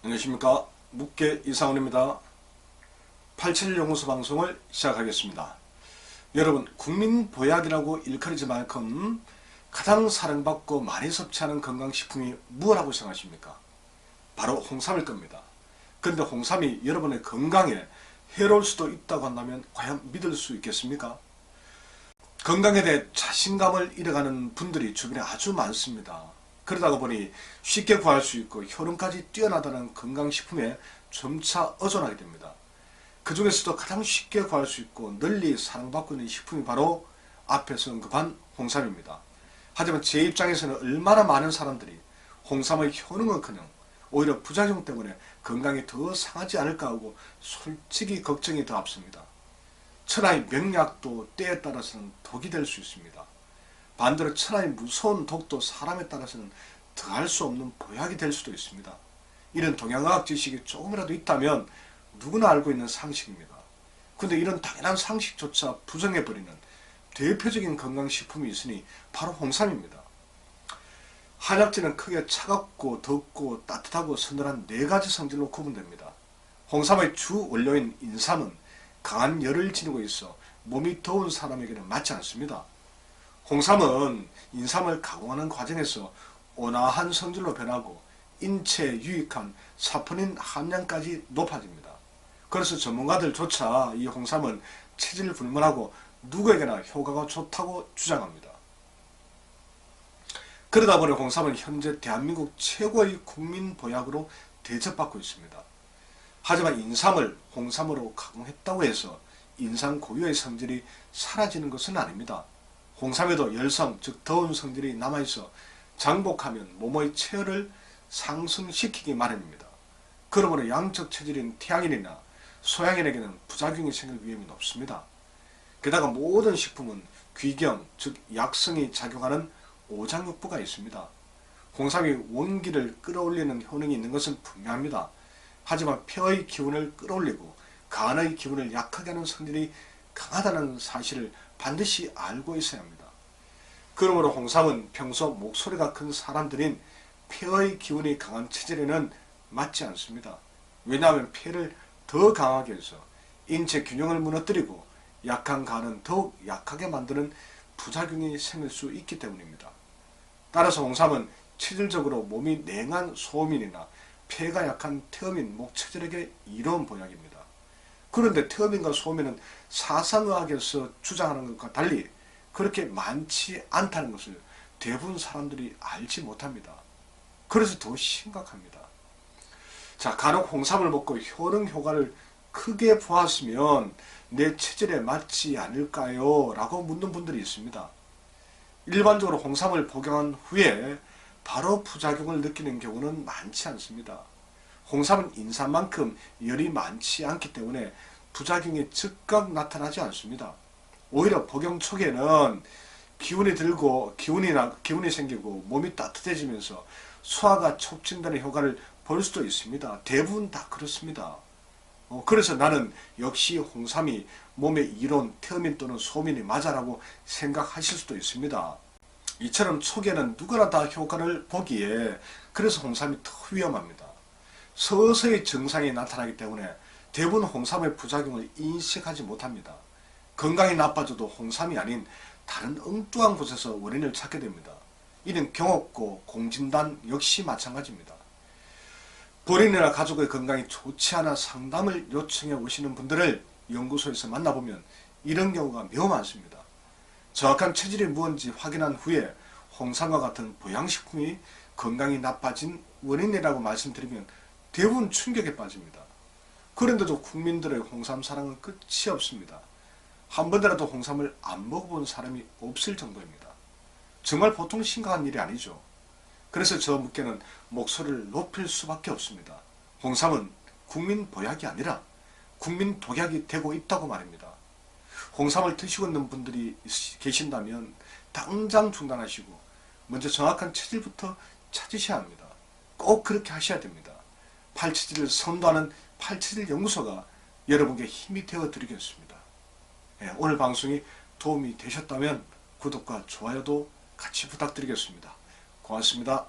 안녕하십니까. 묵계 이상훈입니다. 87연구소 방송을 시작하겠습니다. 여러분, 국민보약이라고 일컬어질 만큼 가장 사랑받고 많이 섭취하는 건강식품이 무엇이라고 생각하십니까? 바로 홍삼일 겁니다. 그런데 홍삼이 여러분의 건강에 해로울 수도 있다고 한다면 과연 믿을 수 있겠습니까? 건강에 대해 자신감을 잃어가는 분들이 주변에 아주 많습니다. 그러다 보니 쉽게 구할 수 있고 효능까지 뛰어나다는 건강식품에 점차 의존하게 됩니다. 그 중에서도 가장 쉽게 구할 수 있고 널리 사랑받고 있는 식품이 바로 앞에서 언급한 홍삼입니다. 하지만 제 입장에서는 얼마나 많은 사람들이 홍삼의 효능은커녕 오히려 부작용 때문에 건강이 더 상하지 않을까 하고 솔직히 걱정이 더 앞섭니다. 천하의 명약도 때에 따라서는 독이 될 수 있습니다. 반대로 천하의 무서운 독도 사람에 따라서는 더할 수 없는 보약이 될 수도 있습니다. 이런 동양의학 지식이 조금이라도 있다면 누구나 알고 있는 상식입니다. 근데 이런 당연한 상식조차 부정해버리는 대표적인 건강식품이 있으니 바로 홍삼입니다. 한약재는 크게 차갑고 덥고 따뜻하고 서늘한 4가지 성질로 구분됩니다. 홍삼의 주 원료인 인삼은 강한 열을 지니고 있어 몸이 더운 사람에게는 맞지 않습니다. 홍삼은 인삼을 가공하는 과정에서 온화한 성질로 변하고 인체에 유익한 사포닌 함량까지 높아집니다. 그래서 전문가들조차 이 홍삼은 체질 불문하고 누구에게나 효과가 좋다고 주장합니다. 그러다 보니 홍삼은 현재 대한민국 최고의 국민보약으로 대접받고 있습니다. 하지만 인삼을 홍삼으로 가공했다고 해서 인삼 고유의 성질이 사라지는 것은 아닙니다. 홍삼에도 열성, 즉 더운 성질이 남아있어 장복하면 몸의 체열을 상승시키기 마련입니다. 그러므로 양적 체질인 태양인이나 소양인에게는 부작용이 생길 위험이 높습니다. 게다가 모든 식품은 귀경, 즉 약성이 작용하는 오장육부가 있습니다. 홍삼이 원기를 끌어올리는 효능이 있는 것은 분명합니다. 하지만 폐의 기운을 끌어올리고 간의 기운을 약하게 하는 성질이 강하다는 사실을 반드시 알고 있어야 합니다. 그러므로 홍삼은 평소 목소리가 큰 사람들인 폐의 기운이 강한 체질에는 맞지 않습니다. 왜냐하면 폐를 더 강하게 해서 인체 균형을 무너뜨리고 약한 간은 더욱 약하게 만드는 부작용이 생길 수 있기 때문입니다. 따라서 홍삼은 체질적으로 몸이 냉한 소민이나 폐가 약한 태어민 목체질에게 이로운 보약입니다. 그런데 태어민과 소민은 사상의학에서 주장하는 것과 달리 그렇게 많지 않다는 것을 대부분 사람들이 알지 못합니다. 그래서 더 심각합니다. 자, 간혹 홍삼을 먹고 효능 효과를 크게 보았으면 내 체질에 맞지 않을까요? 라고 묻는 분들이 있습니다. 일반적으로 홍삼을 복용한 후에 바로 부작용을 느끼는 경우는 많지 않습니다. 홍삼은 인삼만큼 열이 많지 않기 때문에 부작용이 즉각 나타나지 않습니다. 오히려 복용 초기에는 기운이 들고 기운이 생기고 몸이 따뜻해지면서 소화가 촉진되는 효과를 볼 수도 있습니다. 대부분 다 그렇습니다. 그래서 나는 역시 홍삼이 몸의 이론, 태어민 또는 소민이 맞아라고 생각하실 수도 있습니다. 이처럼 초기에는 누구나 다 효과를 보기에 그래서 홍삼이 더 위험합니다. 서서히 증상이 나타나기 때문에 대부분 홍삼의 부작용을 인식하지 못합니다. 건강이 나빠져도 홍삼이 아닌 다른 엉뚱한 곳에서 원인을 찾게 됩니다. 이는 경없고 공진단 역시 마찬가지입니다. 본인이나 가족의 건강이 좋지 않아 상담을 요청해 오시는 분들을 연구소에서 만나보면 이런 경우가 매우 많습니다. 정확한 체질이 무엇인지 확인한 후에 홍삼과 같은 보양식품이 건강이 나빠진 원인이라고 말씀드리면 대부분 충격에 빠집니다. 그런데도 국민들의 홍삼 사랑은 끝이 없습니다. 한 번이라도 홍삼을 안 먹어본 사람이 없을 정도입니다. 정말 보통 심각한 일이 아니죠. 그래서 저 묵계는 목소리를 높일 수밖에 없습니다. 홍삼은 국민 보약이 아니라 국민 독약이 되고 있다고 말입니다. 홍삼을 드시고 있는 분들이 계신다면 당장 중단하시고 먼저 정확한 체질부터 찾으셔야 합니다. 꼭 그렇게 하셔야 됩니다. 8체질을 선도하는 8체질 연구소가 여러분께 힘이 되어 드리겠습니다. 오늘 방송이 도움이 되셨다면 구독과 좋아요도 같이 부탁드리겠습니다. 고맙습니다.